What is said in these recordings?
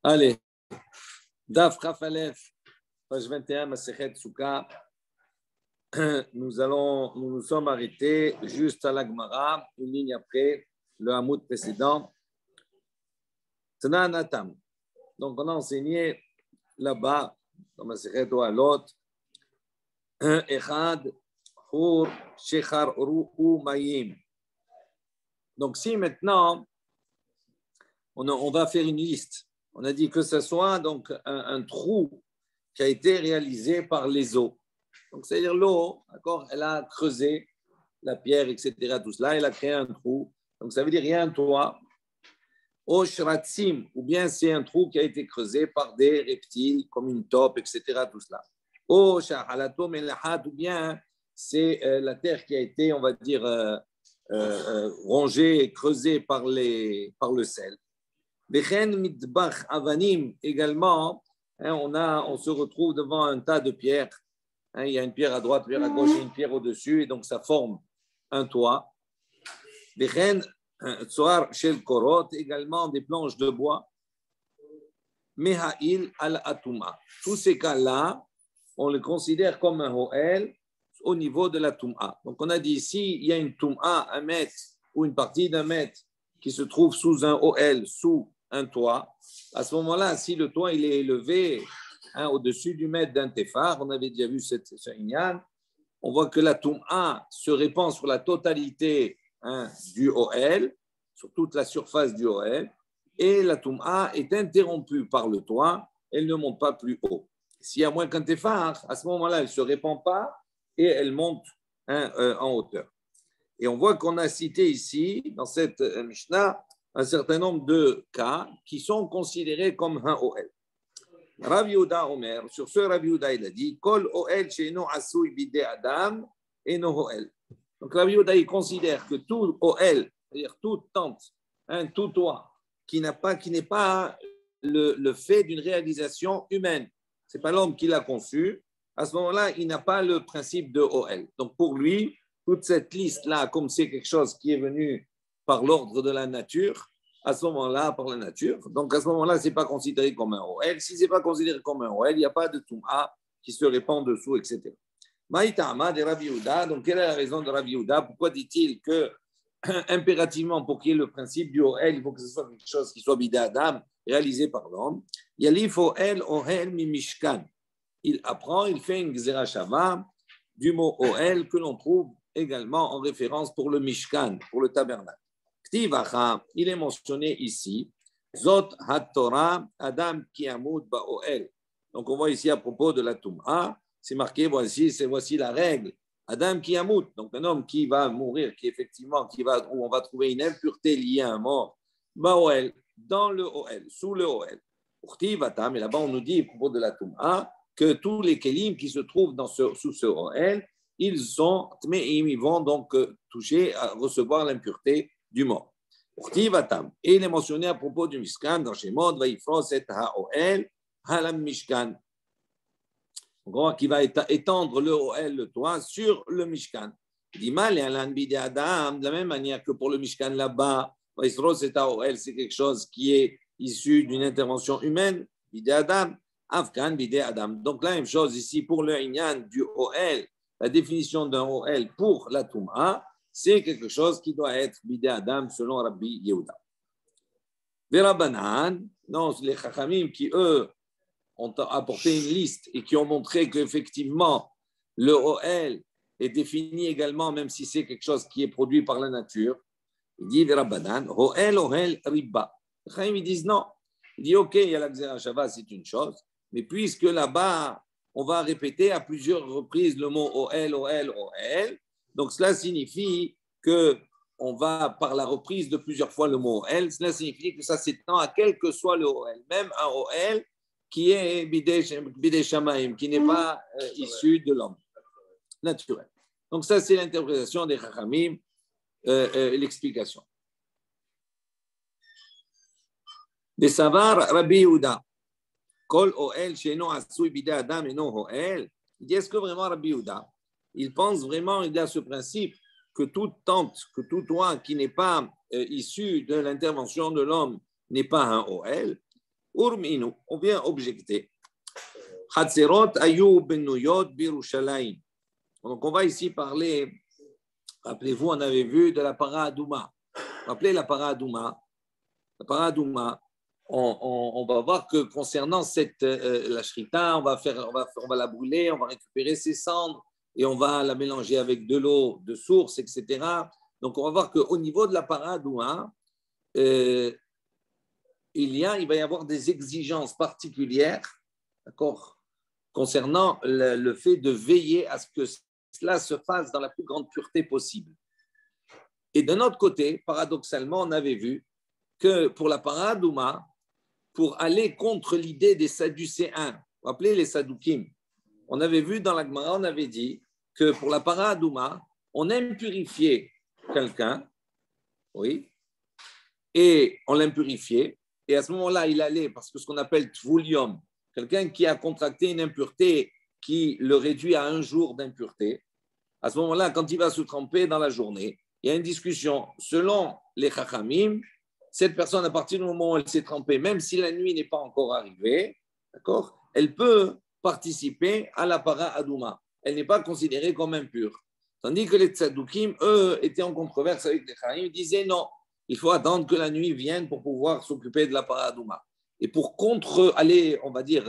Allez, Daf Chaf Aleph, page 21, Masechet Souka. Nous nous sommes arrêtés juste à la Gemara, une ligne après le Hamoud précédent. Tana Natam. Donc, on a enseigné là-bas, dans Masechet Oalot, Echad, Hur, Shechar, Ruhu, Mayim. Donc, si maintenant, on va faire une liste. On a dit que ce soit donc un trou qui a été réalisé par les eaux. Donc, c'est-à-dire l'eau, d'accord, elle a creusé la pierre, etc., tout cela, elle a créé un trou. Donc, ça veut dire il y a un toit. Au shratzim, ou bien c'est un trou qui a été creusé par des reptiles, comme une taupe, etc., tout cela. Au shahalato melahat, ou bien c'est la terre qui a été, on va dire, rongée et creusée par le sel. Vechen mitbach avanim également, on se retrouve devant un tas de pierres. Il y a une pierre à droite, une pierre à gauche et une pierre au-dessus, et donc ça forme un toit. Vechen tsoar shel korot, également des planches de bois. Mehail al atuma. Tous ces cas-là, on les considère comme un ho'el au niveau de la tum'a. Donc on a dit ici, il y a une tum'a, un mètre ou une partie d'un mètre qui se trouve sous un ho'el, sous un toit. À ce moment-là, si le toit il est élevé au-dessus du mètre d'un tefar, on avait déjà vu ce inyan, on voit que la tum'a se répand sur la totalité du ho'el, sur toute la surface du ho'el, et la tum'a est interrompue par le toit, elle ne monte pas plus haut. S'il y a moins qu'un tefar, à ce moment-là, elle ne se répand pas et elle monte en hauteur. Et on voit qu'on a cité ici, dans cette Mishnah, un certain nombre de cas qui sont considérés comme un OL. Rav Yehuda Omer, sur ce Rav Yehuda, il a dit Kol OL she'eno asui bidei adam eno OL. Donc Rav Yehuda, il considère que tout OL, c'est-à-dire toute tente, tout toit, qui n'est pas le fait d'une réalisation humaine, ce n'est pas l'homme qui l'a conçu, à ce moment-là, il n'a pas le principe de OL. Donc pour lui, toute cette liste-là, comme c'est quelque chose qui est venu par l'ordre de la nature, à ce moment-là, par la nature. Donc, à ce moment-là, ce n'est pas considéré comme un OL. Si ce n'est pas considéré comme un OL, il n'y a pas de Toum'a qui se répand dessous, etc. Maïtama de Rav Yehuda. Donc, quelle est la raison de Rav Yehuda? Pourquoi dit-il que, impérativement, pour qu'il y ait le principe du OL, il faut que ce soit quelque chose qui soit bidé Adam, réalisé par l'homme? Yalif OL, OL, mimishkan. Il apprend, il fait une Gzera Shava du mot OL que l'on trouve également en référence pour le Mishkan, pour le tabernacle. Il est mentionné ici, Zot HaTorah, Adam Kiamut Ba'oel. Donc on voit ici à propos de la Tum'a, c'est marqué, voici la règle. Adam Kiamut, donc un homme qui va mourir, où on va trouver une impureté liée à un mort, Ba'oel, dans le OL, sous le OL. Mais là-bas on nous dit à propos de la Tum'a que tous les kelim qui se trouvent sous ce OL, ils vont donc toucher à recevoir l'impureté du mort. Et il est mentionné à propos du Mishkan dans Shemot, Vaifros et Ha'oel, Halam Mishkan. On voit qu'il va étendre le OL, le toit, sur le Mishkan. Dimal et Alan Bide Adam, de la même manière que pour le Mishkan là-bas, Vaifros et Ha'oel, c'est quelque chose qui est issu d'une intervention humaine, Bide Adam, Afghan Bide Adam. Donc la même chose ici pour le Inyan du OL, la définition d'un OL pour la Toum'a, c'est quelque chose qui doit être bidé Adam selon Rabbi Yehuda. Verabanan, non, les Chachamim qui, eux, ont apporté une liste et qui ont montré qu'effectivement, le OL est défini également, même si c'est quelque chose qui est produit par la nature. Il dit Verabanan, OL, Riba. Les Chachamim, ils disent non. Il dit, OK, il y a la Gzera Shava, c'est une chose, mais puisque là-bas, on va répéter à plusieurs reprises le mot OL, donc cela signifie qu'on va, par la reprise de plusieurs fois le mot OL, cela signifie que ça s'étend à quel que soit le OL, même un OL qui est Bidei Shamaim, qui n'est pas issu de l'homme naturel. Donc ça, c'est l'interprétation des Chachamim, l'explication. Des Savar, Rabbi Yehuda. Kol OL she'eno asui bidei Adam eno OL. Il dit, est-ce que vraiment Rabbi Yehuda, il pense vraiment, il a ce principe que toute tente, que tout toit qui n'est pas issu de l'intervention de l'homme n'est pas un OL, urminu, on vient objecter. Hatzerot ayu benuyot birushalayim. Donc on va ici parler, rappelez-vous, on avait vu de la para Adouma. Rappelez la para Adouma. La para Adouma, on va voir que concernant la shrita, on va la brûler, on va récupérer ses cendres et on va la mélanger avec de l'eau de source, etc. Donc on va voir qu'au niveau de la para Adouma, il va y avoir des exigences particulières, d'accord, concernant le fait de veiller à ce que cela se fasse dans la plus grande pureté possible. Et d'un autre côté, paradoxalement, on avait vu que pour la para Adouma, pour aller contre l'idée des Sadducéens, vous vous rappelez les Saddukim, on avait vu dans la Gemara, on avait dit que pour la para Adouma, on aime purifier quelqu'un, oui, et on l'aime purifier, et à ce moment-là, il allait, parce que ce qu'on appelle Tvulium, quelqu'un qui a contracté une impureté qui le réduit à un jour d'impureté, à ce moment-là, quand il va se tremper dans la journée, il y a une discussion. Selon les Chachamim, cette personne, à partir du moment où elle s'est trempée, même si la nuit n'est pas encore arrivée, d'accord, elle peut participer à la para Adouma. Elle n'est pas considérée comme impure. Tandis que les Tzadoukim, eux, étaient en controverse avec les Chachamim, ils disaient non, il faut attendre que la nuit vienne pour pouvoir s'occuper de la para Adouma. Et pour aller, on va dire,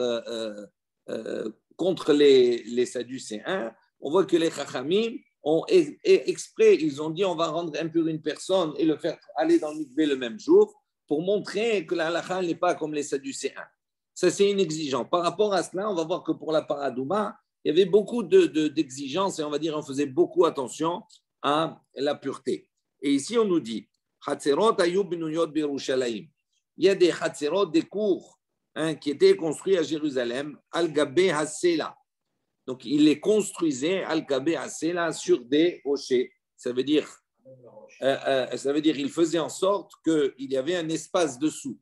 contre les Sadducéens, on voit que les Chachamim ont exprès, ils ont dit on va rendre impure une personne et le faire aller dans le mikvé le même jour pour montrer que la halakha n'est pas comme les Sadducéens. Ça, c'est une exigence. Par rapport à cela, on va voir que pour la para Adouma, il y avait beaucoup d'exigences et on va dire on faisait beaucoup attention à la pureté. Et ici, on nous dit Hatzerot ayub benuyot birushalayim. Il y a des Hatzerot, des cours qui étaient construits à Jérusalem, al-Gabé Hassela. Donc, il les construisait, al-Gabé Hassela, sur des rochers. Ça veut dire, il faisait en sorte qu'il y avait un espace dessous.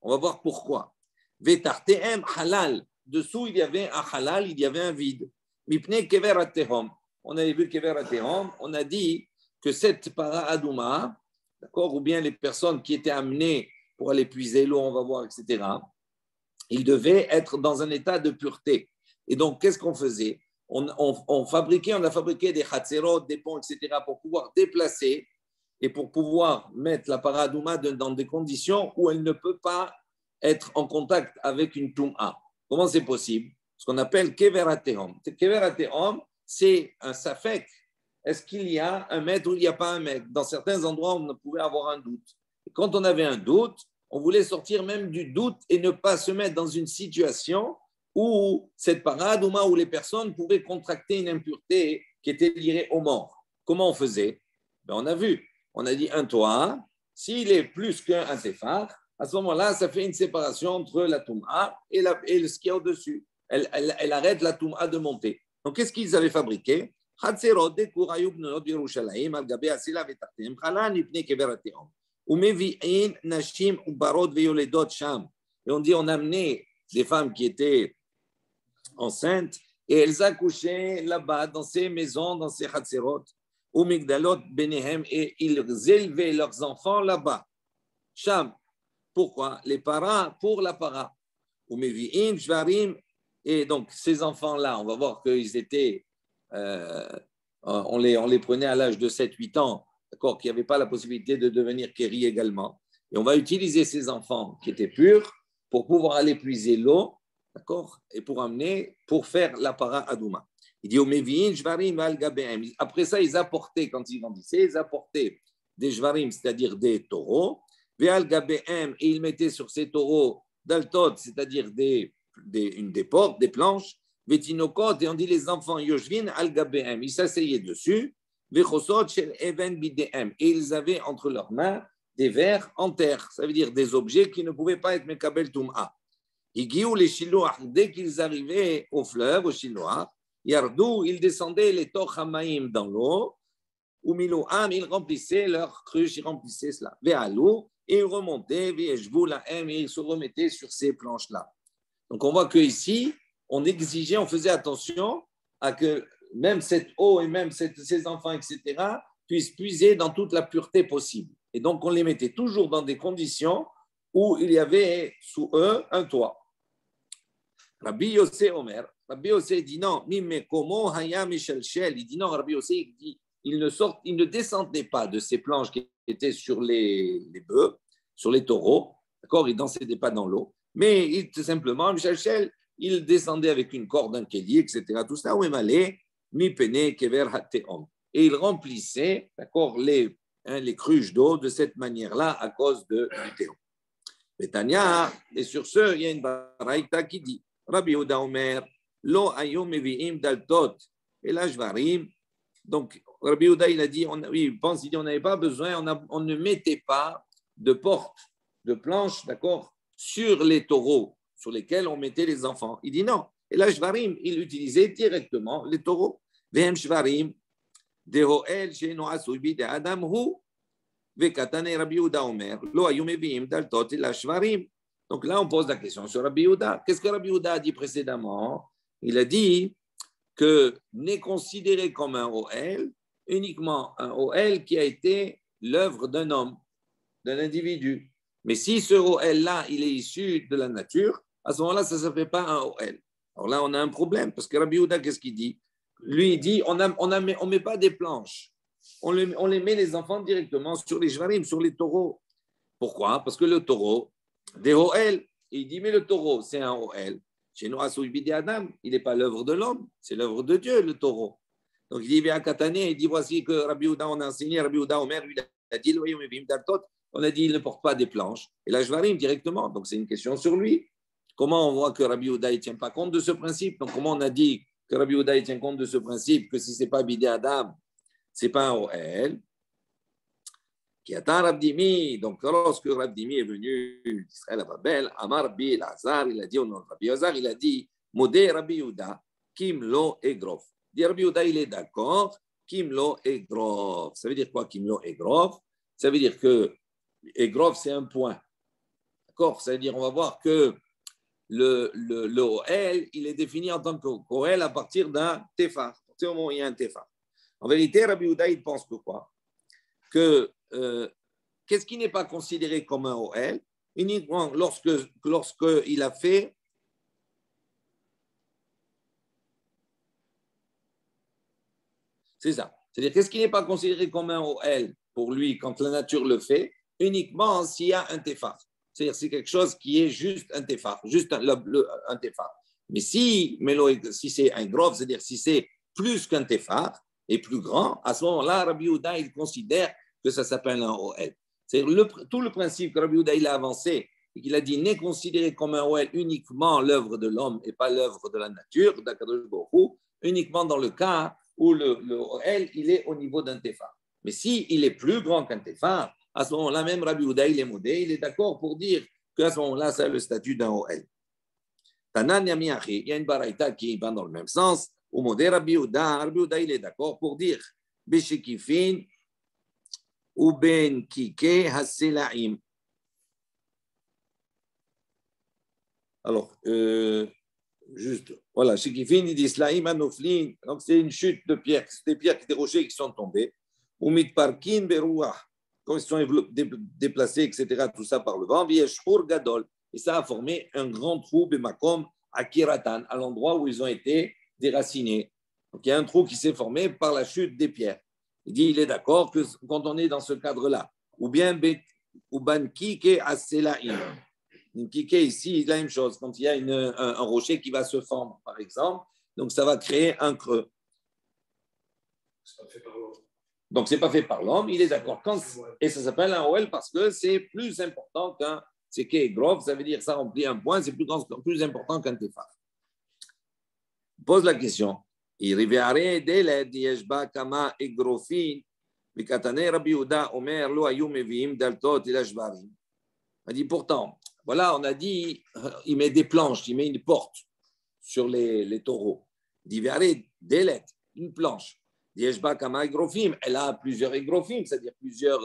On va voir pourquoi. Vetartehem halal. Dessous, il y avait un halal, il y avait un vide. Mipne kever atehom. On avait vu kever atehom. On a dit que cette para Adouma, d'accord, ou bien les personnes qui étaient amenées pour aller puiser l'eau, on va voir, etc., ils devaient être dans un état de pureté. Et donc, qu'est-ce qu'on faisait ? On a fabriqué des chatzerot, des ponts, etc., pour pouvoir déplacer et pour pouvoir mettre la para Adouma dans des conditions où elle ne peut pas être en contact avec une toum'a. Comment c'est possible ? Ce qu'on appelle kever atehom. Kever atehom, c'est un safek. Est-ce qu'il y a un mètre ou il n'y a pas un mètre ? Dans certains endroits, on pouvait avoir un doute. Et quand on avait un doute, on voulait sortir même du doute et ne pas se mettre dans une situation où cette para Adouma, où les personnes pouvaient contracter une impureté qui était liée aux morts. Comment on faisait ? On a vu, on a dit un toit, s'il est plus qu'un téphar, à ce moment-là, ça fait une séparation entre la toum'a et ce qu'il y a au-dessus. Elle arrête la toum'a de monter. Donc, qu'est-ce qu'ils avaient fabriqué ? Et on dit, on amenait des femmes qui étaient enceintes et elles accouchaient là-bas, dans ces maisons, dans ces chatzerot, ou migdalot benehem, et ils élevaient leurs enfants là-bas. Sham. Pourquoi ? Les paras pour la para. Ou mevi'im, shvarim. Et donc, ces enfants-là, on va voir qu'ils étaient, on les prenait à l'âge de 7-8 ans, d'accord, qui n'avaient pas la possibilité de devenir kéri également. Et on va utiliser ces enfants qui étaient purs pour pouvoir aller puiser l'eau, d'accord, et pour faire la para Adouma. Il dit, après ça, ils apportaient, quand ils grandissaient, ils apportaient des jvarim, c'est-à-dire des taureaux, et ils mettaient sur ces taureaux daltot, c'est-à-dire des portes, des planches, vetinokot, et on dit les enfants, yoshvin al-gabehem, ils s'asseyaient dessus, vechosot shel even bidehem, et ils avaient entre leurs mains des vers en terre, ça veut dire des objets qui ne pouvaient pas être mekabel tum'a. Igiou les shiloach, dès qu'ils arrivaient au fleuve, au shiloach, yardou, ils descendaient les toch hamaim dans l'eau, ou milouam, ils remplissaient leur cruche, ils remplissaient cela. Ve'alou, et ils remontaient, ve'eshvou lahem, et ils se remettaient sur ces planches-là. Donc on voit qu'ici, on exigeait, on faisait attention à que même cette eau et même ces enfants, etc., puissent puiser dans toute la pureté possible. Et donc, on les mettait toujours dans des conditions où il y avait sous eux un toit. Rabbi Yossé Omer, Rabbi Yossé dit non, Mimekomo Haya Michelchel, il dit non, Rabbi Yossé, il dit, il ne descendait pas de ces planches qui étaient sur les bœufs, sur les taureaux, d'accord, il ne descendait pas dans l'eau, mais il, tout simplement, Michelchel, il descendait avec une corde, un kéli, etc., tout ça, où il allait, Mi-Pene Kever Hateom. Et il remplissait, d'accord, les cruches d'eau de cette manière-là à cause du théon. Betania, et sur ce, il y a une baraïta qui dit Rabbi Yehuda Omer, Lo ayom mevi'im daltot, et là, Shvarim. Donc, Rabbi Yehuda, il a dit, on n'avait pas besoin, on ne mettait pas de porte, de planche, d'accord, sur les taureaux sur lesquels on mettait les enfants. Il dit non. Et là, Shvarim, il utilisait directement les taureaux. Vehem Shvarim, Dehoel, Sheno Asubi, de Adam, Hu, Vekatane Rabbi Yehuda Omer, Lo ayom mevi'im daltot, et la Shvarim. Donc là, on pose la question sur Rabbi Yehuda. Qu'est-ce que Rabbi Yehuda a dit précédemment? Il a dit que n'est considéré comme un Ohel uniquement un Ohel qui a été l'œuvre d'un homme, d'un individu. Mais si ce Ohel-là, il est issu de la nature, à ce moment-là, ça ne s'appelle pas un Ohel. Alors là, on a un problème, parce que Rabbi Yehuda, qu'est-ce qu'il dit? Lui, il dit, on ne met pas des planches. On les met les enfants directement sur les shvarim, sur les taureaux. Pourquoi? Parce que le taureau, des Ohel, il dit, mais le taureau, c'est un Ohel. Chez nous, Adam, il n'est pas l'œuvre de l'homme, c'est l'œuvre de Dieu, le taureau. Donc il dit, bien Katané, il dit, voici que Rabbi Yehuda, on a enseigné, Rabbi Yehuda Omer, lui, il a dit, on a dit, il ne porte pas des planches. Et là, je varie directement. Donc c'est une question sur lui. Comment on voit que Rabbi Yehuda ne tient pas compte de ce principe? Donc comment on a dit que Rabbi Yehuda tient compte de ce principe, que si ce n'est pas Bidé Adam, ce n'est pas un Ohel? Qui attend Rabdimi. Donc, lorsque Rabdimi est venu d'Israël à Babel, Amar Rabbi Elazar, il a dit au nom de Rabbi Elazar, il a dit Modé Rabbi Yehuda, Kimlo Egrof. Dit Rabbi Yehuda, il est d'accord, Kimlo Egrof. Ça veut dire quoi, Kimlo Egrof? Ça veut dire que Egrof, c'est un point. D'accord? Ça veut dire, on va voir que le Ohel, il est défini en tant qu'Ohel à partir d'un Tefar. À partir du moment où il y a un Tefar. En vérité, Rabbi Yehuda, il pense que quoi? Que qu'est-ce qui n'est pas considéré comme un Ohel uniquement lorsqu'il a fait c'est ça. C'est-à-dire qu'est-ce qui n'est pas considéré comme un Ohel pour lui quand la nature le fait uniquement s'il y a un tefar. C'est-à-dire c'est quelque chose qui est juste un tefar, juste un tefar. Mais si c'est un grove, c'est-à-dire si c'est plus qu'un tefar et plus grand, à ce moment-là, Rabbi Yehuda, il considère que ça s'appelle un Ohel. C'est tout le principe que Rabbi Yehuda il a avancé et qu'il a dit n'est considéré comme un Ohel uniquement l'œuvre de l'homme et pas l'œuvre de la nature, uniquement dans le cas où le Ohel il est au niveau d'un tefar. Mais s'il est plus grand qu'un tefar, à ce moment-là, même Rabbi Yehuda il est modé, il est d'accord pour dire qu'à ce moment-là, c'est le statut d'un Ohel. Tanan Yamiachi, il y a une baraïta qui va dans le même sens. Au modé Rabbi Yehuda, il est d'accord pour dire Beshekifin ou ben kike haselaim. Alors, juste, voilà, shekifin, il dit slaim anoflin, donc c'est une chute de pierres, c'est des pierres, des rochers qui sont tombés. Ou mitparkin berouah, quand ils sont déplacés, etc., tout ça par le vent, vieshur gadol, et ça a formé un grand trou, bemakom, à Kiratan, à l'endroit où ils ont été déracinés. Donc il y a un trou qui s'est formé par la chute des pierres. Il dit, il est d'accord que quand on est dans ce cadre-là, ou bien ban kike aselaim. Une kike ici, la même chose. Quand il y a un rocher qui va se fendre, par exemple, donc ça va créer un creux. Donc c'est pas fait par l'homme, il est d'accord. Et ça s'appelle un Ohel parce que c'est plus important qu'un Seke Grov, ça veut dire ça remplit un point, c'est plus important qu'un Tefar. Pose la question. Il riviare deled yeshba kama egrofin vikatane Rabbi Yehuda Omer lo ayu meviim daltot ila shvarim. On dit pourtant, voilà, on a dit, il met des planches, il met une porte sur les taureaux. Il dit riviare deled, une planche. Yeshba kama egrofim, elle a plusieurs egrofim, c'est-à-dire plusieurs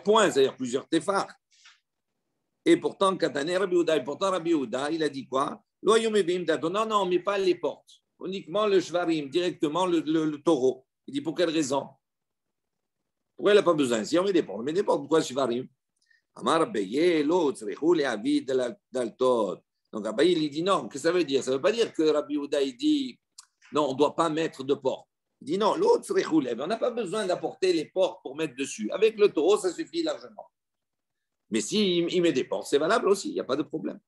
points, c'est-à-dire plusieurs tefars. Et pourtant, Katane Rabbi Yehuda, il a dit quoi? Non, on ne met pas les portes. uniquement le shvarim, directement le taureau. Il dit pour quelle raison? Pourquoi il n'a pas besoin? Si on met des portes, pourquoi shvarim? Amar Abaye, l'autre, les avis de l'altot. Donc Abaye, il dit non. Qu'est-ce que ça veut dire? Ça ne veut pas dire que Rabbi Yehuda, il dit non, on ne doit pas mettre de porte. Il dit non, l'autre, on n'a pas besoin d'apporter les portes pour mettre dessus. Avec le taureau, ça suffit largement. Mais s'il met des portes, c'est valable aussi, il n'y a pas de problème.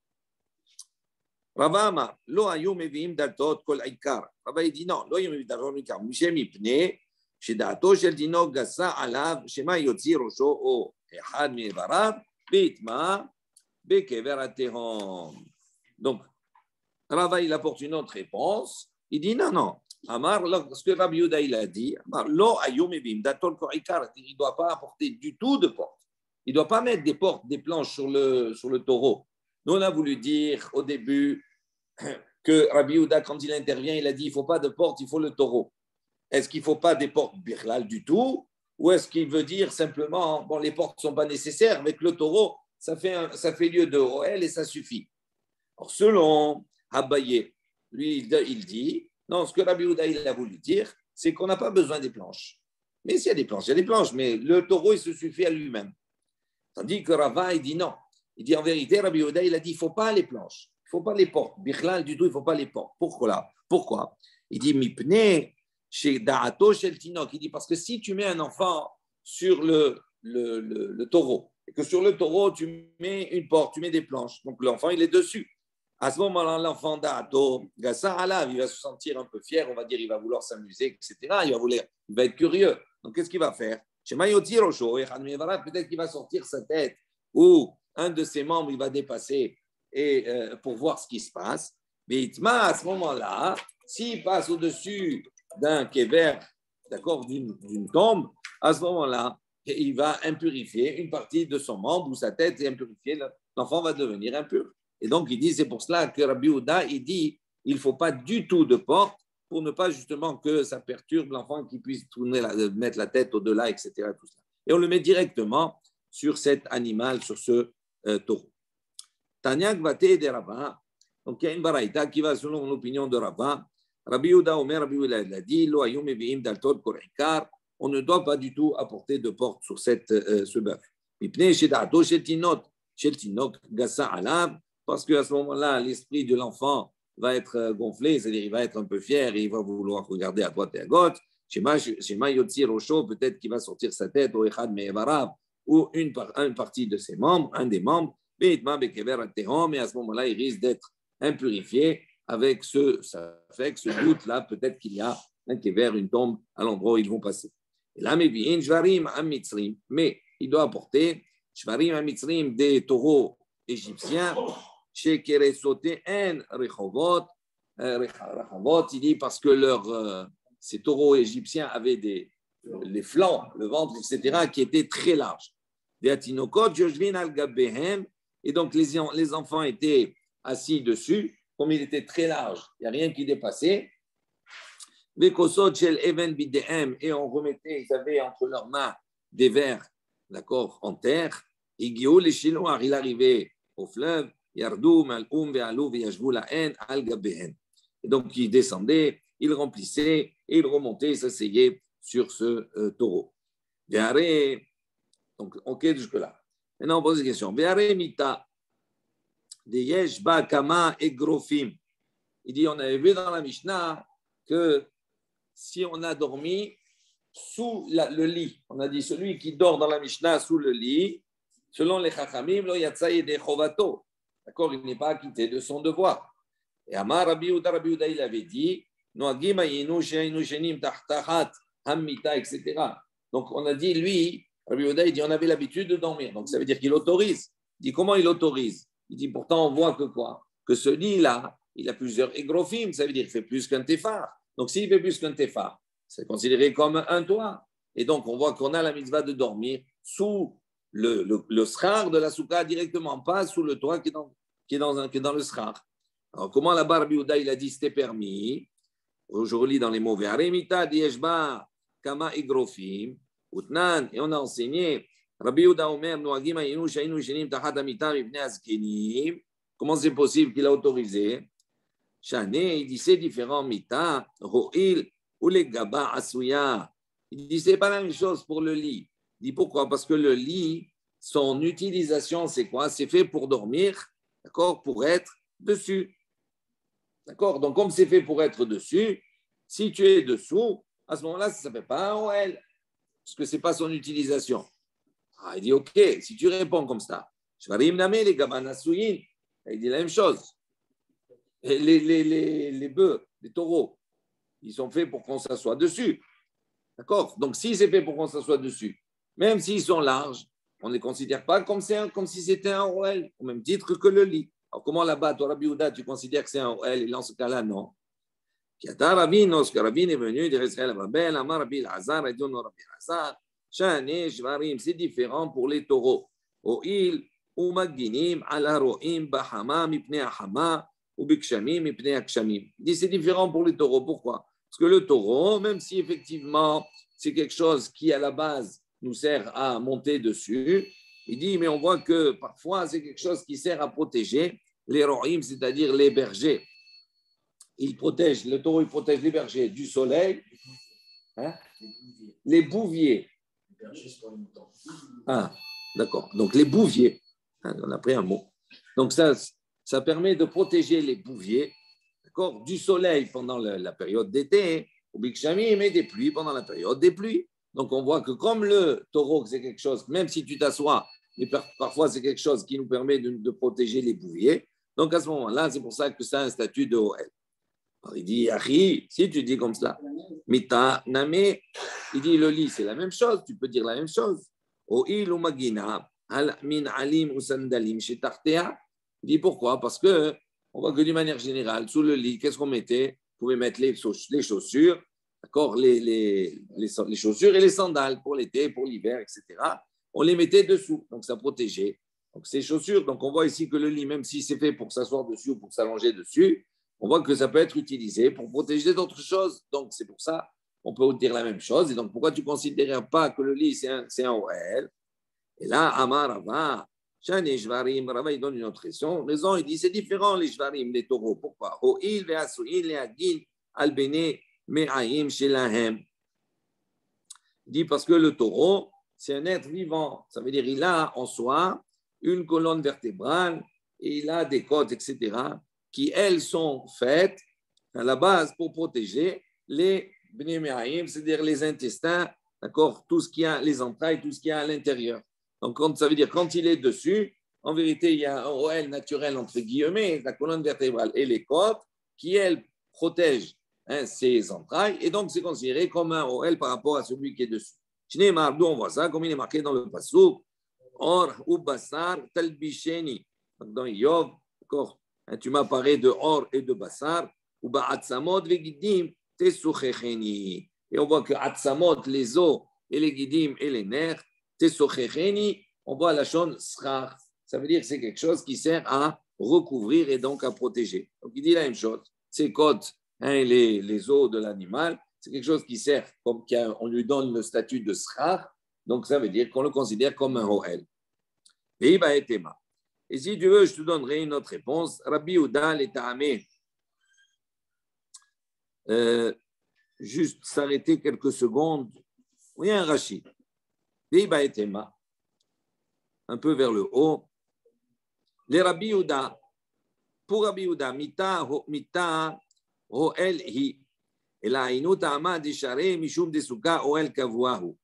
Rava Amar, lo ayou meviim daltot kol aikar. Rava, il dit non, lo ayou meviim daltot kol aikar. Mishem ipne, shedaato shel dinok gassa alav, shema yotzi rosho o echad me'evarav, beitma, bekever atehom. Donc, Rava, il apporte une autre réponse. Il dit non, non. Amar, ce que Rabbi Yehuda il a dit, Amar, lo ayou meviim daltot kol aikar. Il ne doit pas apporter du tout de porte. Il ne doit pas mettre des portes, des planches sur le taureau. Nous, on a voulu dire au début que Rabbi Yehuda, quand il intervient, il a dit il ne faut pas de porte, il faut le taureau. Est-ce qu'il ne faut pas des portes birlal du tout? Ou est-ce qu'il veut dire simplement, bon, les portes ne sont pas nécessaires, avec le taureau, ça fait lieu de OL et ça suffit. Alors, selon Abaye, lui, il dit, non, ce que Rabbi Yehuda il a voulu dire, c'est qu'on n'a pas besoin des planches. Mais s'il y a des planches, il y a des planches, mais le taureau, il se suffit à lui-même. Tandis que Rava, il dit non. Il dit en vérité, Rabbi Yehuda, il a dit il ne faut pas les planches, il ne faut pas les portes. Bichlal du tout, il ne faut pas les portes. Pourquoi? Il dit mipne chez Da'ato shel Tinok. Il dit parce que si tu mets un enfant sur le taureau, et que sur le taureau, tu mets une porte, tu mets des planches, donc l'enfant, il est dessus. À ce moment-là, l'enfant Da'ato, Gassa Alav, il va se sentir un peu fier, on va dire, il va vouloir s'amuser, etc. Il va être curieux. Donc, qu'est-ce qu'il va faire? Peut-être qu'il va sortir sa tête ou un de ses membres il va dépasser pour voir ce qui se passe. Mais Itma, à ce moment-là, s'il passe au-dessus d'un kéver, d'accord, d'une tombe, à ce moment-là, il va impurifier une partie de son membre ou sa tête est impurifiée, l'enfant va devenir impur. Et donc, il dit, c'est pour cela que Rabbi Yehuda, il dit, il ne faut pas du tout de porte pour ne pas justement que ça perturbe l'enfant qui puisse mettre la tête au-delà, etc. Tout ça. Et on le met directement sur cet animal, sur ce taureau. Tanya Gvate de Rava, donc il y a une baraïta qui va selon l'opinion de Rava. Rabbi Yehuda Omer, Rabbi Yehuda l'a dit, Lo ayom eviim daltot korikar, on ne doit pas du tout apporter de porte sur ce bœuf. Mipne shedato shel tinok gassa alav, parce qu'à ce moment-là, l'esprit de l'enfant va être gonflé, c'est-à-dire il va être un peu fier et il va vouloir regarder à droite et à gauche. Shema Yotzi Rosho, peut-être qu'il va sortir sa tête au Echad Me'evarav ou une partie de ses membres, un des membres, mais à ce moment-là, il risque d'être impurifié avec ce doute-là, peut-être qu'il y a un kéver, une tombe à l'endroit où ils vont passer. Et là, mais il doit apporter Shvarim Amitzrim, des taureaux égyptiens. Chez Keresoté en Rechavot, il dit parce que ces taureaux égyptiens avaient les flancs, le ventre, etc., qui étaient très larges. Et donc les enfants étaient assis dessus, comme il était très large, il n'y a rien qui dépassait. Et on remettait, ils avaient entre leurs mains des vers, d'accord, en terre. Il arrivait au fleuve. Et donc, il descendait, il remplissait, et il remontait, il s'asseyait sur ce taureau. Donc, ok, jusque-là. Maintenant, on pose une question. Il dit, on avait vu dans la Mishnah que si on a dormi sous le lit, on a dit celui qui dort dans la Mishnah sous le lit, selon les Chachamim, lo yatsaï de chovato. D'accord, il n'est pas acquitté de son devoir. Et Amar Rabbi Yehuda, il avait dit, etc. Donc on a dit, lui, Rabbi Yehuda, il dit, on avait l'habitude de dormir. Donc ça veut dire qu'il autorise. Il dit, comment il autorise? Il dit, pourtant on voit que quoi? Que ce lit-là, il a plusieurs égrofim, ça veut dire qu'il fait plus qu'un téphar. Donc s'il fait plus qu'un téphar, c'est considéré comme un toit. Et donc on voit qu'on a la mitzvah de dormir sous le schar de la soukha directement, pas sous le toit qui est dans le schar. Alors, comment la Rabbi Yehuda, il a dit c'était permis? Je relis dans les mots. Kama igrofim, utnan, et on a enseigné. Rabbi Yehuda Omer, Noagim ayinu shainu shenim tachat amitam ibnei azkenim. Comment c'est possible qu'il a autorisé? Chané, il dit c'est différent, mita, ro'il, ou les gaba asuya. Il dit c'est pas la même chose pour le lit. Il dit pourquoi? Parce que le lit, son utilisation, c'est quoi? C'est fait pour dormir, d'accord? Pour être dessus. D'accord? Donc, comme c'est fait pour être dessus, si tu es dessous, à ce moment-là, ça ne s'appelle pas un OL, parce que ce n'est pas son utilisation. Ah, il dit, OK, si tu réponds comme ça, Shvarim Name, les Gabanasuyin, il dit la même chose. Et les bœufs, les taureaux, ils sont faits pour qu'on s'assoie dessus. D'accord? Donc, si c'est fait pour qu'on s'assoie dessus, même s'ils sont larges, on ne les considère pas comme si c'était un OL, au même titre que le lit. Alors, comment là-bas, toi, Rabbi Houda, tu considères que c'est un OL, et dans ce cas-là, non. Lorsque Rabbi est venu, il dit Israël Rabel, Amar Rabbi Lazar, et dit non, Rabbi Lazar, Shane, Shvarim, c'est différent pour les taureaux. O'il, ou Maginim, ala Ro'im, Bahama, Mipne Ahama, ou Bikshamim, Mipne Akshamim. Il dit c'est différent pour les taureaux. Pourquoi? Parce que le taureau, même si effectivement c'est quelque chose qui à la base nous sert à monter dessus, il dit mais on voit que parfois c'est quelque chose qui sert à protéger les Ro'im, c'est-à-dire les bergers. Le taureau, il protège les bergers du soleil, hein, les bouviers. Ah, d'accord. Donc, les bouviers. On a pris un mot. Donc, ça permet de protéger les bouviers, d'accord, du soleil pendant la période d'été, au Bikshamim, et des pluies pendant la période des pluies. Donc, on voit que comme le taureau, c'est quelque chose, même si tu t'assois, mais parfois, c'est quelque chose qui nous permet de protéger les bouviers. Donc, à ce moment-là, c'est pour ça que ça a un statut de OL. Alors, il dit, Achi, si tu dis comme ça, Mita, Name, il dit, le lit, c'est la même chose, tu peux dire la même chose. Il dit pourquoi? Parce que on voit que d'une manière générale, sous le lit, qu'est-ce qu'on mettait? On pouvait mettre les chaussures, d'accord, les chaussures et les sandales pour l'été, pour l'hiver, etc. On les mettait dessous, donc ça protégeait. Donc ces chaussures, donc on voit ici que le lit, même si c'est fait pour s'asseoir dessus ou pour s'allonger dessus, on voit que ça peut être utilisé pour protéger d'autres choses. Donc, c'est pour ça qu'on peut dire la même chose. Et donc, pourquoi tu ne considères pas que le lit, c'est un OL? Et là, Amar Rava, Shani Shvarim, Rava, il donne une autre raison. Il dit, c'est différent, les Shvarim, les taureaux. Pourquoi? Ho'il ve'asu'il le'agil al-bene me'ayim shelahem. Il dit, parce que le taureau, c'est un être vivant. Ça veut dire, il a en soi une colonne vertébrale, et il a des côtes, etc., qui, elles, sont faites à la base pour protéger les bnéméaïm, c'est-à-dire les intestins, d'accord, tout ce qui a les entrailles, tout ce qui a à l'intérieur. Donc, ça veut dire quand il est dessus, en vérité, il y a un OL naturel, entre guillemets, la colonne vertébrale et les côtes, qui, elles, protègent ces entrailles, et donc c'est considéré comme un OL par rapport à celui qui est dessus. Chez Mardou, on voit ça, comme il est marqué dans le Passouk, Or ou Bassar talbisheni. Donc, dans Yov, d'accord, tu m'as parlé de or et de bassar, ou ba'atzamot vegidim tesuchecheni. Et on voit que atzamot, les os et les gidim et les nerfs, tesuchecheni, on voit la chose schar. Ça veut dire que c'est quelque chose qui sert à recouvrir et donc à protéger. Donc il dit la même chose. Ces côtes, les os de l'animal, c'est quelque chose qui sert, comme on lui donne le statut de schar. Donc ça veut dire qu'on le considère comme un hoel. Et il et tema. Et si tu veux, je te donnerai une autre réponse. Rabbi Houda, les ta'amé. Juste s'arrêter quelques secondes. Oui, un Rachid. Veiba et tema. Un peu vers le haut. Les Rabbi Houda. Pour Rabbi Houda, mita ho'el hi. Et là, inu ta'ama deshare mishum desuka ho'el kavuahu.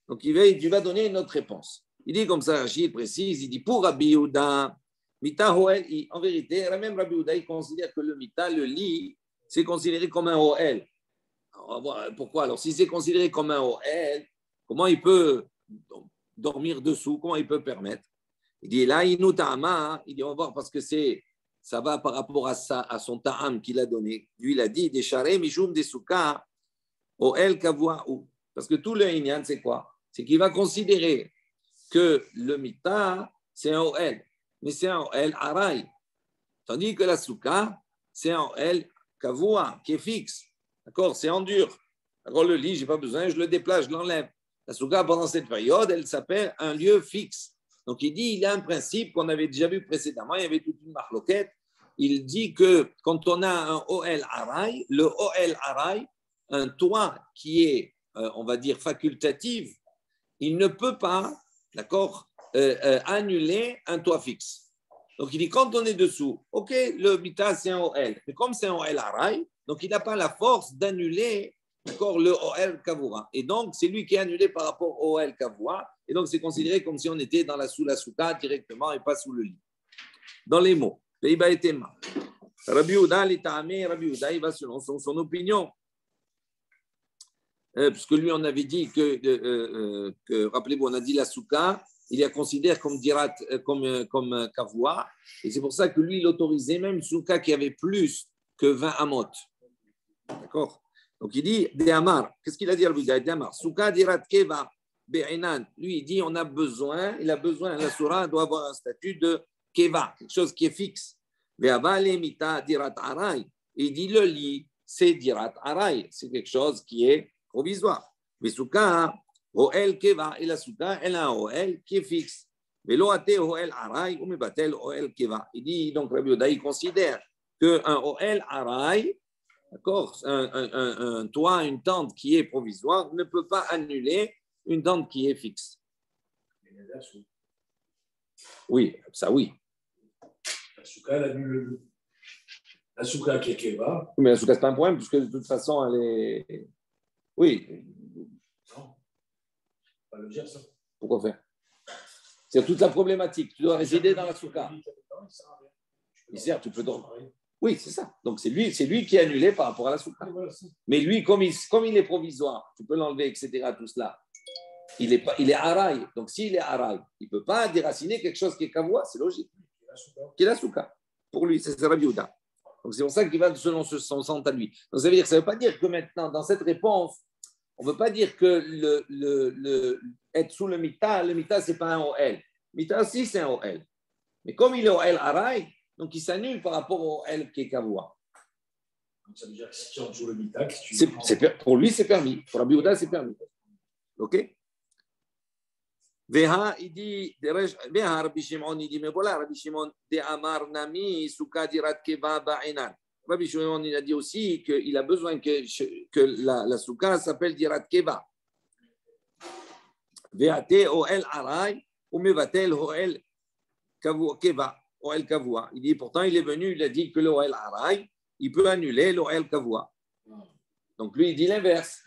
Donc, tu vas donner une autre réponse. Il dit comme ça, Rachid précise, il dit pour Rabbi Houda, Mita Hoel, en vérité, même Rabbi Houda, il considère que le Mita, le lit, c'est considéré comme un Hoel. Pourquoi? Alors, si c'est considéré comme un Hoel, comment il peut dormir dessous? Comment il peut permettre? Il dit là, Inutama, il dit on va voir parce que ça va par rapport à son ta'am qu'il a donné. Lui, il a dit Deshare Mishum Desuka Hoel Kavouaou. Parce que tout le Inyan, c'est quoi? C'est qu'il va considérer que le mita, c'est un OL, mais c'est un OL araï. Tandis que la souka, c'est un OL kavua, qui est fixe. D'accord? C'est en dur. D'accord? Le lit, je n'ai pas besoin, je le déplace, je l'enlève. La souka, pendant cette période, elle s'appelle un lieu fixe. Donc, il dit, il y a un principe qu'on avait déjà vu précédemment, il y avait toute une marloquette il dit que quand on a un OL Arai, le OL Arai, un toit qui est, on va dire, facultatif, il ne peut pas, d'accord, annuler un toit fixe. Donc il dit quand on est dessous, ok, le Mita c'est un OL, mais comme c'est un OL Arai, donc il n'a pas la force d'annuler, d'accord, le OL Kavura. Et donc c'est lui qui est annulé par rapport au OL Kavura. Et donc c'est considéré comme si on était sous la souka directement et pas sous le lit. Dans les mots, Peiba et Tema. Rabbi Uda, Rabbi Uda, il va selon son opinion. Parce que lui, on avait dit que rappelez-vous, on a dit la souka, il la considère comme dirat, comme kavua, et c'est pour ça que lui, il autorisait même une souka qui avait plus que 20 amot. D'accord. Donc il dit, de Amar, qu'est-ce qu'il a dit à lui de Amar? Souka dirat keva be'inan. Lui, il dit, il a besoin, la soura doit avoir un statut de keva, quelque chose qui est fixe. Ve'avale mita dirat arai. Il dit, le lit, c'est dirat arai, c'est quelque chose qui est provisoire. Mais souka, O'el keva, et la souka, elle a un O'el qui est fixe. Mais l'oate O'el arai, ou mebatel O'el keva. Il dit, donc Rabbi Yoda, il considère qu'un O'el arai, d'accord, un toit, une tente qui est provisoire, ne peut pas annuler une tente qui est fixe. Oui, ça oui. La souka, elle annule la souka qui est keva. Mais la souka, c'est pas un problème, puisque de toute façon, elle est. Oui. Non. Pas le dire ça. Pourquoi faire? C'est toute la problématique. Tu dois résider dans la souka. Il sert, tu peux dormir. Oui, c'est ça. Donc c'est lui qui est annulé par rapport à la souka. Mais lui, comme il est provisoire, tu peux l'enlever, etc. Tout cela. Il est araï. Donc s'il est araï, il ne peut pas déraciner quelque chose qui est kavua, c'est logique. Qui est la souka. Pour lui, c'est Rabbi Yehuda. Donc c'est pour ça qu'il va selon son sens à lui. Donc ça veut dire pas dire que maintenant, dans cette réponse, on ne veut pas dire que être sous le mita, ce n'est pas un OL. Mita, si, c'est un OL. Mais comme il est OL araï, donc il s'annule par rapport au OL qui est kavua. Donc ça veut dire que si tu en joues le mita, pour lui, c'est permis. Pour Rabbi Yehuda, c'est permis. OK? Veha, il dit, Veha, Rabbi Shimon, il dit, mais voilà, Rabbi Shimon, de Amar Nami, Souka dirat keva ba'inan. Rabbi Shimon, il a dit aussi qu'il a besoin que la Souka s'appelle dirat keva. Veate o'el aray, ou mevatel o'el keva, o'el kavua. Il dit, pourtant, il est venu, il a dit que l'o'el aray, il peut annuler l'o'el kavua. Donc lui, il dit l'inverse.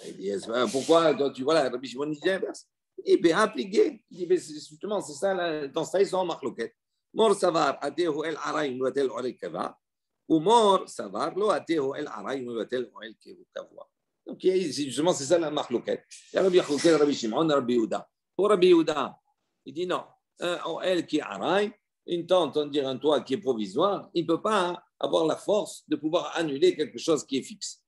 Il dit, pourquoi, tu vois là, Rabbi Shimon, il dit l'inverse. Et bien, appliqué. Il dit, justement, c'est ça, dans ça, ils sont en marloquette. Mor savar, ateo el aray, mevatel o'el kava. Ou mor savar, lo ateo el aray, mevatel o'el kavua. Donc, justement, c'est ça la marloquette. Il y a Rabbi Shimon, Rabbi Yehuda. Pour Rabbi Yehuda, il dit non, un OL qui est araï, une tente, on dirait un toit qui est provisoire, il ne peut pas avoir la force de pouvoir annuler quelque chose qui est fixe.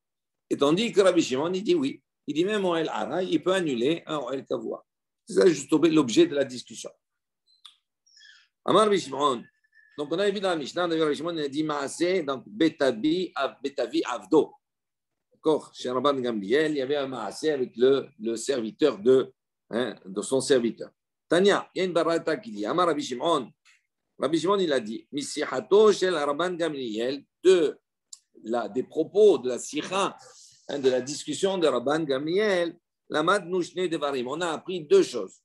Et tandis que Rabbi Shimon, il dit oui. Il dit même OL araï, il peut annuler un OL kavua. C'est ça juste l'objet de la discussion. Amar Rabbi Shimon. Donc, on a vu dans la Mishnah, Rabbi Shimon a dit Maaseh, donc Betavi Avdo. D'accord, chez Rabban Gamliel, il y avait un maasé avec le serviteur de son serviteur. Tania, il y a une barata qui dit, Amar Rabbi Shimon, il a dit, Misihato shel Rabban Gamliel, des propos de la sikha, de la discussion de Rabban Gamliel, la madnu shne devarim. On a appris deux choses.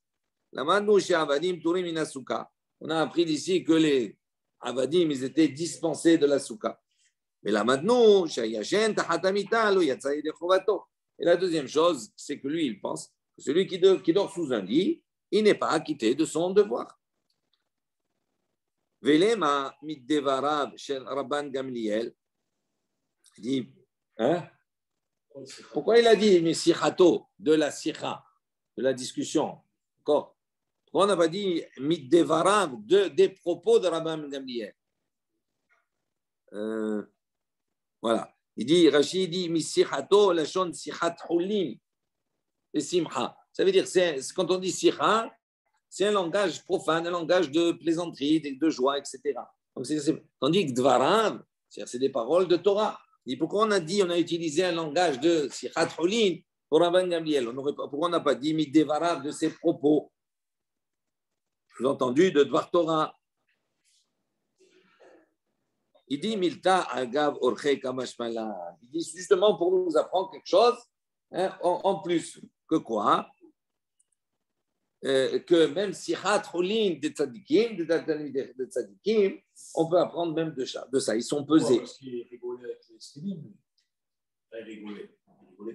La madnu she avadim turim min asuka. On a appris d'ici que les avadim, ils étaient dispensés de la souka. Mais là maintenant, et la deuxième chose, c'est que lui, il pense que celui qui dort sous un lit, il n'est pas acquitté de son devoir. Velema middevarav shel Rabban Gamliel. Il dit, hein? Pourquoi il a dit misichato de la sikha, de la discussion? Pourquoi on n'a pas dit middevarav des propos de Rabban Gamliel? Voilà. Il dit, Rachid dit, Misichato, la shon sichat hulim, et simcha. Ça veut dire, quand on dit sikha, c'est un langage profane, un langage de plaisanterie, de joie, etc. Donc, tandis que dvarav, c'est des paroles de Torah. Il dit, pourquoi on a utilisé un langage de sichat hulim pour Rabban Gamliel? Pourquoi on n'a pas dit middevarav de ses propos? Sous-entendu de Dvar Torah. Il dit Milta agav orche kamashmalan. Il dit justement pour nous apprendre quelque chose en plus que quoi que même si Cholin de tzadikim, de tzadikim, on peut apprendre même de ça. Ils sont pesés. Parce qu'ils rigolaient avec les Skélim. Enfin, ils rigolaient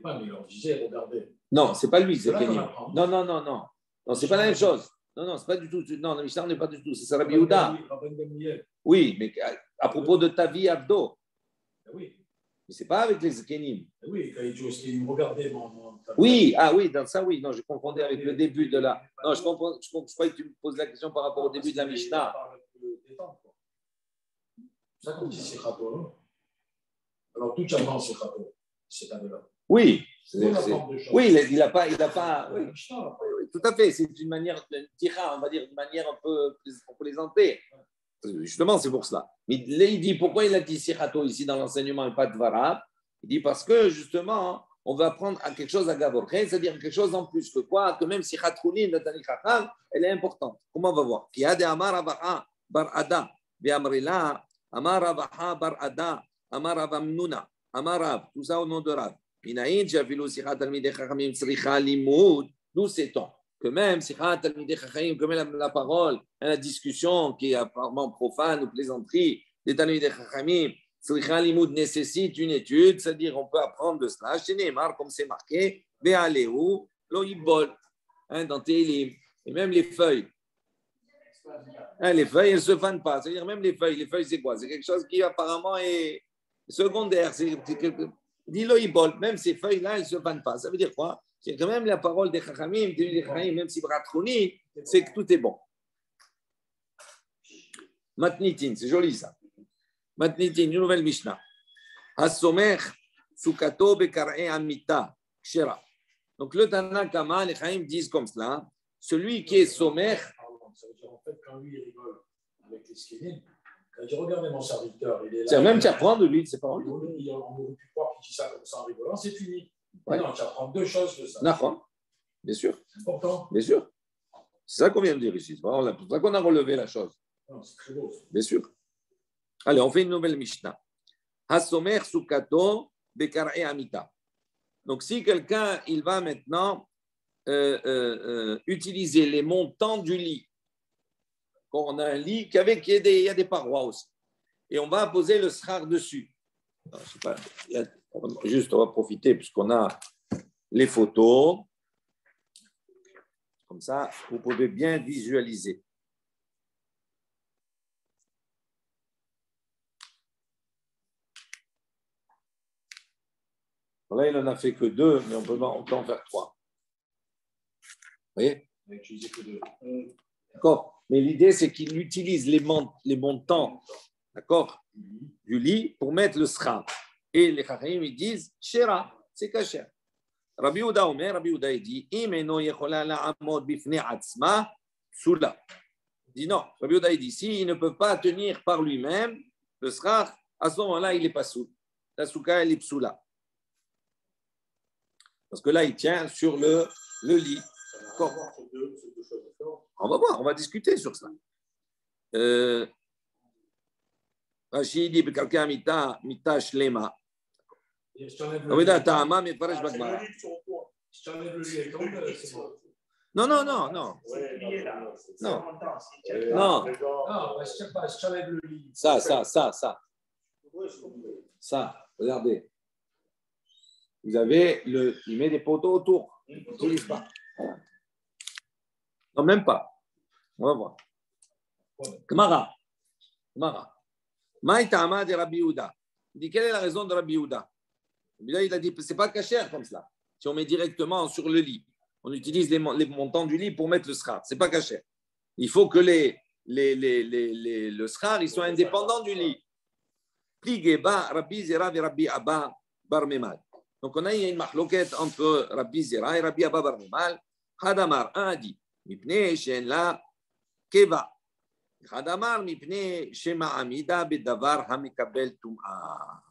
pas, mais ils leur disaient, regardez. Non, c'est pas lui, c'est là Kélim. Non, c'est pas la même chose. Non, c'est pas du tout. Non, le Mishnah n'est pas du tout. C'est Rabbi Yehuda. Oui, mais à propos de ta vie, Abdo. Oui. Mais c'est pas avec les Zkenim. Oui, quand il dit aux Skélim, regardez oui, dans ça, oui. Non, je confondais avec le début de la. Non, je croyais que tu me poses la question par rapport au début de la Mishnah. C'est ça qu'on dit, c'est Khato. Alors, tout chacun, c'est Khato. C'est un là. Oui. Oui, il n'a pas. Oui. Tout à fait. C'est une manière, on va dire, une manière un peu plaisantée. Justement, c'est pour cela. Mais là, il dit pourquoi il a dit Sikhato ici dans l'enseignement et pas Dvara. Il dit parce que justement, on va apprendre à quelque chose à Gavor, c'est-à-dire quelque chose en plus que quoi, que même si Khatroulin, Natani Khacham, elle est importante. Comment on va voir? Qui a des Amar Abaha Bar Ada, Biamrila, Amar Abaha Bar Ada, Amar Avamnuna, Amar Rav, tout ça au nom de Rav. Minaïn, Javilu Sikhat Talmidei Chachamim Tzricha Limud, d'où sait-on que même Sikhat Talmidei Chachamim, que même la parole, la discussion qui est apparemment profane ou plaisanterie, des Talmidei Chachamim, Tzricha Limud nécessite une étude, c'est-à-dire on peut apprendre de cela. Chez Neymar, comme c'est marqué, Ve'aleu, lo yibol, dans Télim, et même les feuilles. Les feuilles, elles ne se fanent pas. C'est-à-dire même les feuilles, c'est quoi? C'est quelque chose qui apparemment est secondaire. Dit lo yibol, même ces feuilles-là, elles ne se fanent pas. Ça veut dire quoi? C'est quand même la parole des Chachamim, même si Bratrouni, c'est que tout est bon. Matnitin, c'est joli ça. Matnitin, une nouvelle Mishnah. Hasomer sukato bekar'e amita kshera. Donc le Tana Kama, les Chaim disent comme cela, celui qui est somer. Ça veut dire en fait, quand lui il rigole avec les Skélim, quand il dit regardez mon serviteur, il est là. C'est même tu apprends de lui, c'est pas On aurait pu croire qu'il dit ça comme ça en rigolant, c'est fini. Ouais. Non, tu apprends deux choses de ça. D'accord, bien sûr. C'est important. Bien sûr. C'est ça qu'on vient de dire ici. C'est pour ça qu'on a relevé la chose. Non, c'est très beau. Bien sûr. Allez, on fait une nouvelle Mishnah. Hasomer sukato bekar'e amita. Donc, si quelqu'un, il va maintenant utiliser les montants du lit. Quand on a un lit, il y a des parois aussi. Et on va poser le srar dessus. Non, je sais pas, juste, on va profiter puisqu'on a les photos. Comme ça, vous pouvez bien visualiser. Là, il n'en a fait que 2, mais on peut en faire 3. Vous voyez? Il n'a utilisé que 2. D'accord. Mais l'idée, c'est qu'il utilise les montants, d'accord, du lit pour mettre le sram. Et les Chachamim, ils disent, Shera, c'est kasher. Rabbi Yehuda Omer, Rabbi Yehuda, il dit, Imeno yechola la'amod bifnei atzma, psula. Il dit non. Rabbi Yehuda, il dit, s'il ne peut pas tenir par lui-même, le sram, à ce moment-là, il n'est pas soul. La souka, elle est psula. Parce que là, il tient sur le lit. D'accord. On va voir, on va discuter sur ça. Rashi dit quelqu'un mita shlema. Si tu enlèves le lit et tombe, c'est bon. Non. Non. Non, si tu enlèves le lit. Ça, regardez. Vous avez il met des poteaux autour. Il n'utilise pas. Non, même pas. On va voir. Gemara. Maïtama de Rabbi Yehuda. Il dit, quelle est la raison de Rabbi Yehuda? Il a dit, c'est pas kasher comme cela. Si on met directement sur le lit, on utilise les montants du lit pour mettre le schar. C'est pas kasher. Il faut que le schar, ils soient indépendants du lit. Pligeba, Rabbi Zera et Rabbi Abba Bar Memad. Donc, il y a une marloquette entre Rabbi Zera et Rabbi Abba Bar Memad. Hadamar, un a dit, Mipne Shen la Keva. Hadamar, Mipne Shema Amida Bedavar Hamikabel Tum'a.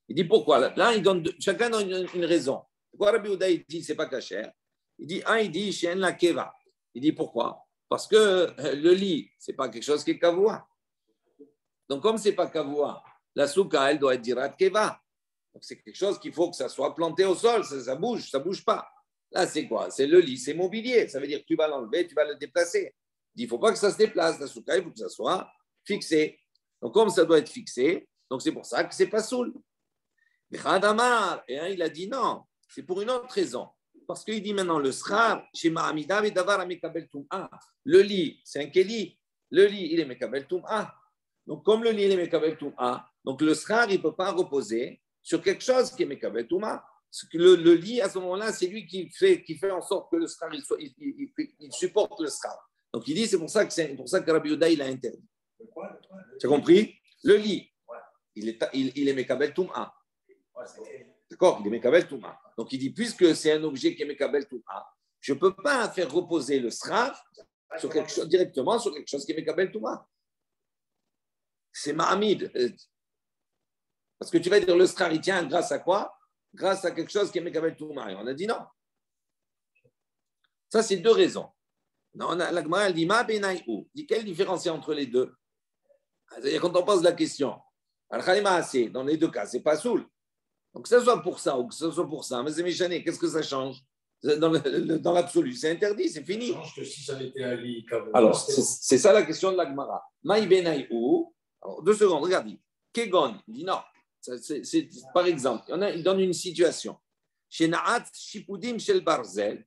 Il dit pourquoi? Là, il donne chacun donne une raison. Pourquoi Rabbi Yehuda il dit c'est pas kasher? Il dit Shen la Keva. Il dit pourquoi? Parce que le lit, c'est pas quelque chose qui est kavua. Donc, comme ce n'est pas kavua, la souka, elle doit être dirat keva. Donc, c'est quelque chose qu'il faut que ça soit planté au sol, ça bouge pas. Là, c'est quoi? C'est le lit, c'est mobilier. Ça veut dire que tu vas l'enlever, tu vas le déplacer. Il ne faut pas que ça se déplace. La souka, il faut que ça soit fixé. Donc, comme ça doit être fixé, donc c'est pour ça que c'est pas soul. Mais Khadamar, il a dit non, c'est pour une autre raison. Parce qu'il dit maintenant le schar, chez Ma'amida, et davar amekabel tum'a. Le lit, c'est un keli. Le lit, il est mekabel tum'a. Donc, comme le lit, il est mekabel tum'a, donc le schar, il ne peut pas reposer sur quelque chose qui est mekabel tum'a. Le lit, à ce moment-là, c'est lui qui fait en sorte que le schar, il supporte le schar. Donc, il dit, c'est pour ça que Rabbi Yehuda, il a interdit. Tu as compris? Le lit, il est mekabel tum'a. D'accord? Il est mekabel tum'a. Donc, il dit, puisque c'est un objet qui est mekabel tum'a, je ne peux pas faire reposer le schar sur quelque chose, directement sur quelque chose qui est mekabel tum'a. C'est ma'amid. Parce que tu vas dire, le schar, il tient grâce à quoi? Grâce à quelque chose qui est mekabel tum'a. Et on a dit non. Ça, c'est deux raisons. La Gemara, elle dit, ma benaïou. Dit, quelle différence il y a entre les deux? C'est-à-dire, quand on pose la question, dans les deux cas, c'est pas soul. Donc, que ce soit pour ça ou que ce soit pour ça, mais c'est méchané, qu'est-ce que ça change? Dans l'absolu, c'est interdit, c'est fini. Ça change que si ça n'était un lit kavua. Alors, c'est ça la question de la Gemara. Maï benaïou. Alors, 2 secondes, regarde. Kegon, il dit non. C'est, par exemple, il donne une situation. Chez Na'at Shipudim Shel Barzel,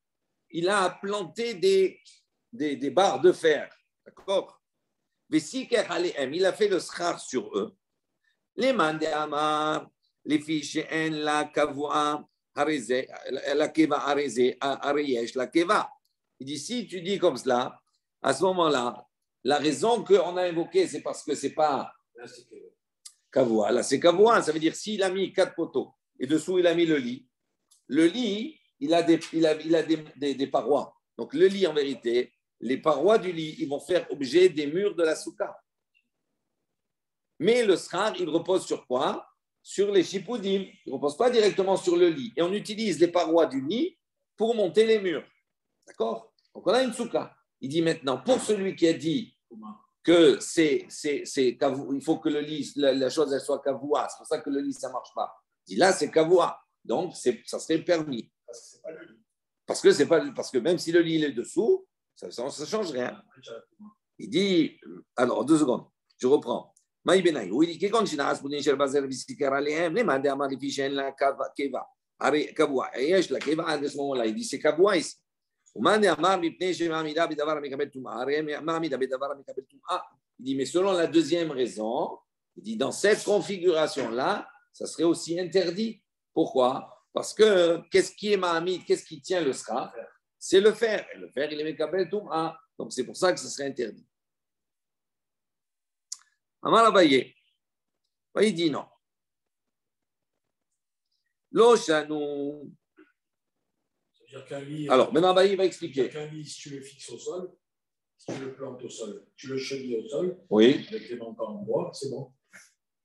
il a planté des barres de fer. D'accord? Il a fait le schar sur eux. Les mandé amar, les fiches en la kavua, la keva areyesh, la keva. Il dit si tu dis comme cela, à ce moment-là, la raison qu'on a invoquée, c'est parce que c'est pas kavua. Là, c'est kavua. Ça veut dire s'il a mis 4 poteaux et dessous il a mis le lit, il a des parois. Donc le lit, en vérité, les parois du lit, ils vont faire objet des murs de la souka. Mais le schar, il repose sur quoi? Sur les shipudim. Il ne repose pas directement sur le lit. Et on utilise les parois du lit pour monter les murs. D'accord? Donc on a une souka. Il dit maintenant, pour celui qui a dit que il faut que le lit, la chose, elle soit kavua, c'est pour ça que le lit, ça ne marche pas. Il dit là, c'est kavua. Donc ça serait permis. Parce que même si le lit il est dessous, ça ne change rien. Il dit, alors 2 secondes, je reprends. Maï Benaï, oui, il dit quand China Aspoudin Sherbazer Visikar Alehem, les mandés à Marifichen la Keva, Kavua, et la Keva à ce moment-là, il dit c'est Kavua ici. Ou mandé à Marmipne chez Mamida Bedavar Mikabel Touma, Mamida Bedavar Mikabel Touma. Il dit, mais selon la deuxième raison, il dit dans cette configuration-là, ça serait aussi interdit. Pourquoi? Parce que qu'est-ce qui est Mahamid, qu'est-ce qui tient le schar? C'est le fer. Et le fer, il est Mikabel Touma. Donc c'est pour ça que ce serait interdit. Amar Abaye, il dit non. L'Ochanou. Alors, maintenant Abaye va expliquer. Qu'un lit, si tu le fixes au sol, si tu le plantes au sol, tu le chevilles au sol, oui. Avec les montants en bois, c'est bon.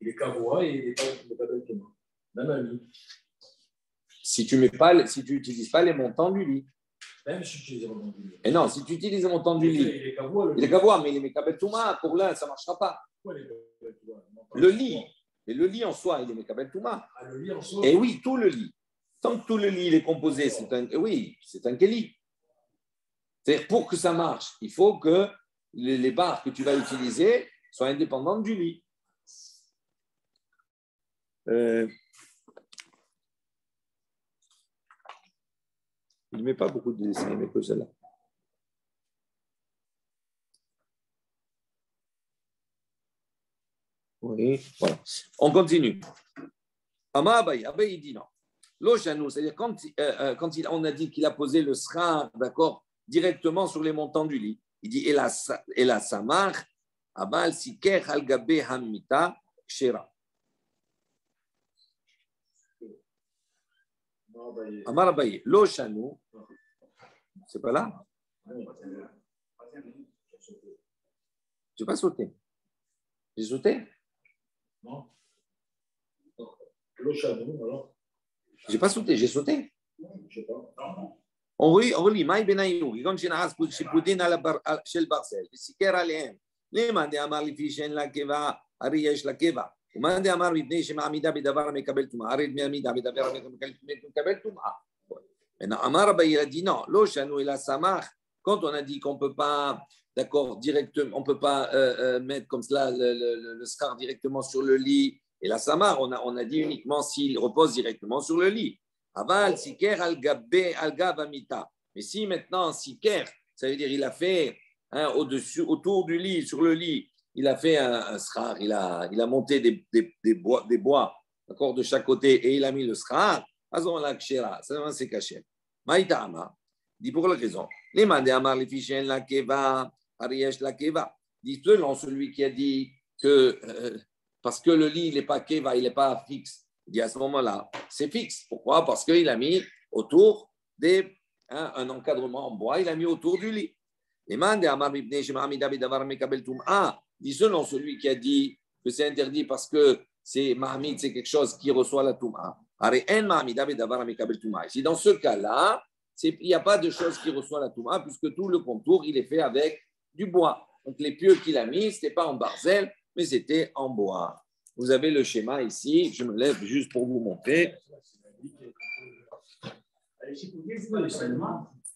Il est kavua et il n'est pas bel témoin. Même un lit. Si tu n'utilises pas les montants du lit. Même si tu utilises les montants du lit. Et non, si tu utilises les montants du lit. Il est kavua. Il est kavua, mais il est mekabel touma. Pour l'un, ça ne marchera pas. Le lit. Et le lit en soi, il est mekabel touma. Ah, le lit en soi. Et oui, tout le lit. Tant que tout le lit il est composé, c'est un keli. C'est-à-dire, pour que ça marche, il faut que les barres que tu vas utiliser soient indépendantes du lit. Il ne met pas beaucoup de dessins, il met que celle-là. Oui, voilà. On continue. Abaye, il dit non. L'Ochanou, c'est-à-dire quand on a dit qu'il a posé le schar, d'accord, directement sur les montants du lit, il dit et la samar, abal siker al gabe hamita shera. Amar Abaye, l'Ochanou, c'est pas là? Je n'ai pas sauté. J'ai sauté? Non. L'Ochanou, alors? J'ai pas sauté, j'ai sauté. Je sais pas. On relit, Maï Benaïou, quand j'ai Shipoudin shel Barzel, Siker Alehem, les mandés à Marlifichen la Keva, הרי יש לה קבע. ומאן דאמר מפני שמעמידה בדבר המקבל טומאה, הרי מעמידה בדבר המקבל טומאה. Amar Abaye, il a dit non, l'oshanu et la samach, quand on a dit qu'on ne peut pas, d'accord, directement, on ne peut pas mettre comme cela le schar directement sur le lit, et la samar, on a dit uniquement s'il repose directement sur le lit. Aval, siker al-gab amita. Mais si maintenant, siker, ça veut dire il a fait au-dessus, autour du lit, sur le lit, il a fait un schar, il a monté des bois, d'accord, de chaque côté, et il a mis le schar. Azon la kshera, ça c'est caché. Maïtama, dit pour la raison. Les mandés amar les fichiers la keva, ariesh la keva. Dit selon celui qui a dit que parce que le lit il n'est pas keva, il n'est pas fixe. Il dit à ce moment-là, c'est fixe. Pourquoi? Parce qu'il a mis autour un encadrement en bois, il a mis autour du lit. Les mandés amar ibne shemamida bedavar mekabel tum'a. Dit selon celui qui a dit que c'est interdit parce que c'est mahmid, c'est quelque chose qui reçoit la tum'a. Si dans ce cas-là, il n'y a pas de chose qui reçoit la touma, puisque tout le contour, il est fait avec du bois. Donc les pieux qu'il a mis, ce n'était pas en barzel, mais c'était en bois. Vous avez le schéma ici, je me lève juste pour vous montrer.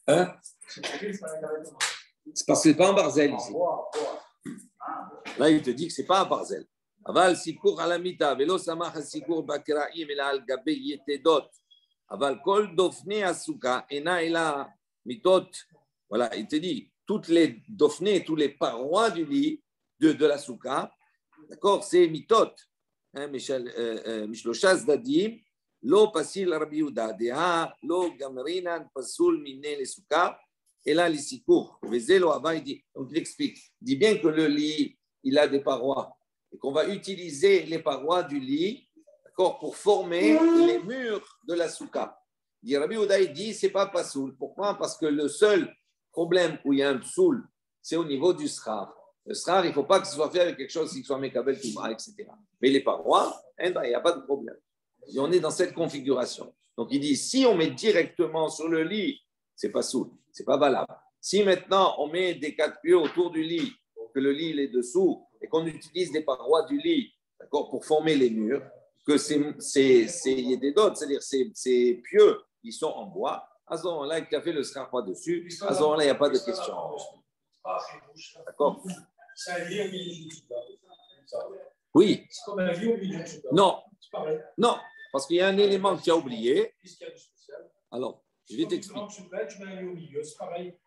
Hein? C'est parce que ce n'est pas en barzel ici. Là, il te dit que ce n'est pas en barzel. אבל סיקור על המיטה ולא סמך הסיקור בקרעים אלא על גבי יתדות אבל כל דופני הסוכה אינה אלא מיטות. Voilà, il te dit toutes les dofnés, tous les parois du lit de la souka, d'accord, c'est mitot. משלושה צדדים לא פסיל רבי יהודה דעה לא גמרינן פסול מיני לסוכה אלא לסיקור וזה לא הווה. Donc il explique, il dit bien que le lit il a des parois et qu'on va utiliser les parois du lit, d'accord, pour former les murs de la souka. Rabbi Yehuda dit c'est pas pasoul. Pourquoi? Parce que le seul problème où il y a un psoul, c'est au niveau du schar. Le schar, il ne faut pas que ce soit fait avec quelque chose qui soit mekabel touma, etc. Mais les parois, il n'y a pas de problème. Et on est dans cette configuration. Donc il dit si on met directement sur le lit, c'est pas soul, c'est pas valable. Si maintenant on met des 4 pieux autour du lit, que le lit il est dessous, et qu'on utilise des parois du lit, d'accord, pour former les murs, que il y a des dots, c'est-à-dire ces pieux, ils sont en bois. À ce moment-là, il a fait le scarpa dessus. À ce moment-là, il n'y a pas de question. D'accord? C'est un lit au milieu du souka. Oui. C'est comme un lit au milieu du souka. Non. C'est pareil. Non, parce qu'il y a un élément que tu as oublié. Qu'est-ce qu'il y a de spécial? Alors, je vais t'expliquer. Tu mets un lit au milieu, c'est pareil.